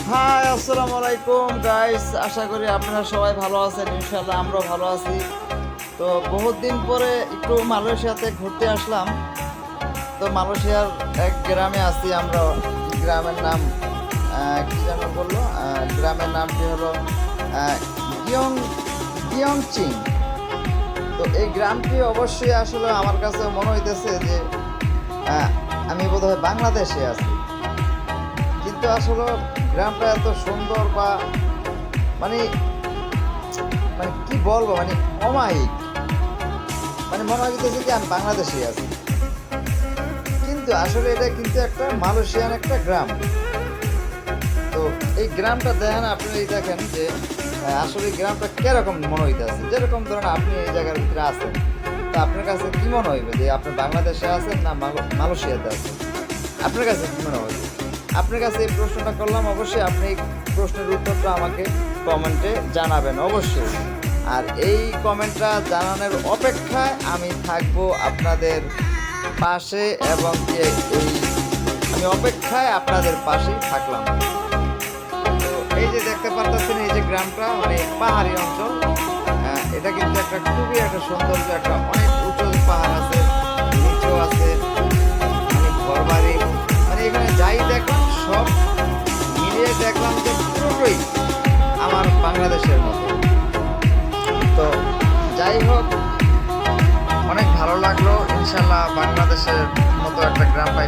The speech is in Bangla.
হাই, আসসালামু আলাইকুম গাইস। আশা করি আপনারা সবাই ভালো আছেন। ইনশাল্লাহ আমরাও ভালো আছি। তো বহুত দিন পরে একটু মালয়েশিয়াতে ঘুরতে আসলাম। তো মালয়েশিয়ার এক গ্রামে আছি আমরা। গ্রামের নাম কি যেন বললো, গ্রামের নামটি হলো গিয়ং গিয়ংচিং। তো এই গ্রামটি অবশ্যই আসলে আমার কাছে মনে হইতেছে যে আমি বোধহয় বাংলাদেশে আছি। কিন্তু আসলে গ্রামটা এত সুন্দর বা মানে মানে কি বলবো, মানে অমায়িক, মানে মনে হইতেছে কি আমি বাংলাদেশে আছি। কিন্তু আসলে এটা কিন্তু একটা মালয়েশিয়ান একটা গ্রাম। তো এই গ্রামটা দেখেন, আপনি এই দেখেন যে আসলে এই গ্রামটা কিরকম মনে হইতেছে। যেরকম ধরেন আপনি এই জায়গার ভিতরে আছেন, তো আপনার কাছে কি মনে হইবে যে আপনি বাংলাদেশে আছেন না মালয়েশিয়াতে আছেন? আপনার কাছে কি মনে হইবে? আপনার কাছে এই প্রশ্নটা করলাম। অবশ্যই আপনি এই প্রশ্নের উত্তরটা আমাকে কমেন্টে জানাবেন অবশ্যই। আর এই কমেন্টটা জানানোর অপেক্ষায় আমি থাকবো আপনাদের পাশে, এবং আমি অপেক্ষায় আপনাদের পাশেই থাকলাম। তো এই যে দেখতে পারতেছেন, এই যে গ্রামটা মানে পাহাড়ি অঞ্চল। এটা কিন্তু একটা খুবই একটা সৌন্দর্য, একটা অনেক উঁচু পাহাড় আছে, নিচেও আছে অনেক ঘরবাড়ি। মানে এখানে যাই দেখলাম সব মিলিয়ে দেখলাম যে পুরোটাই আমার বাংলাদেশের মতো। তো যাই হোক, অনেক ভালো লাগলো। ইনশাল্লাহ বাংলাদেশের মতো একটা গ্রাম পাই।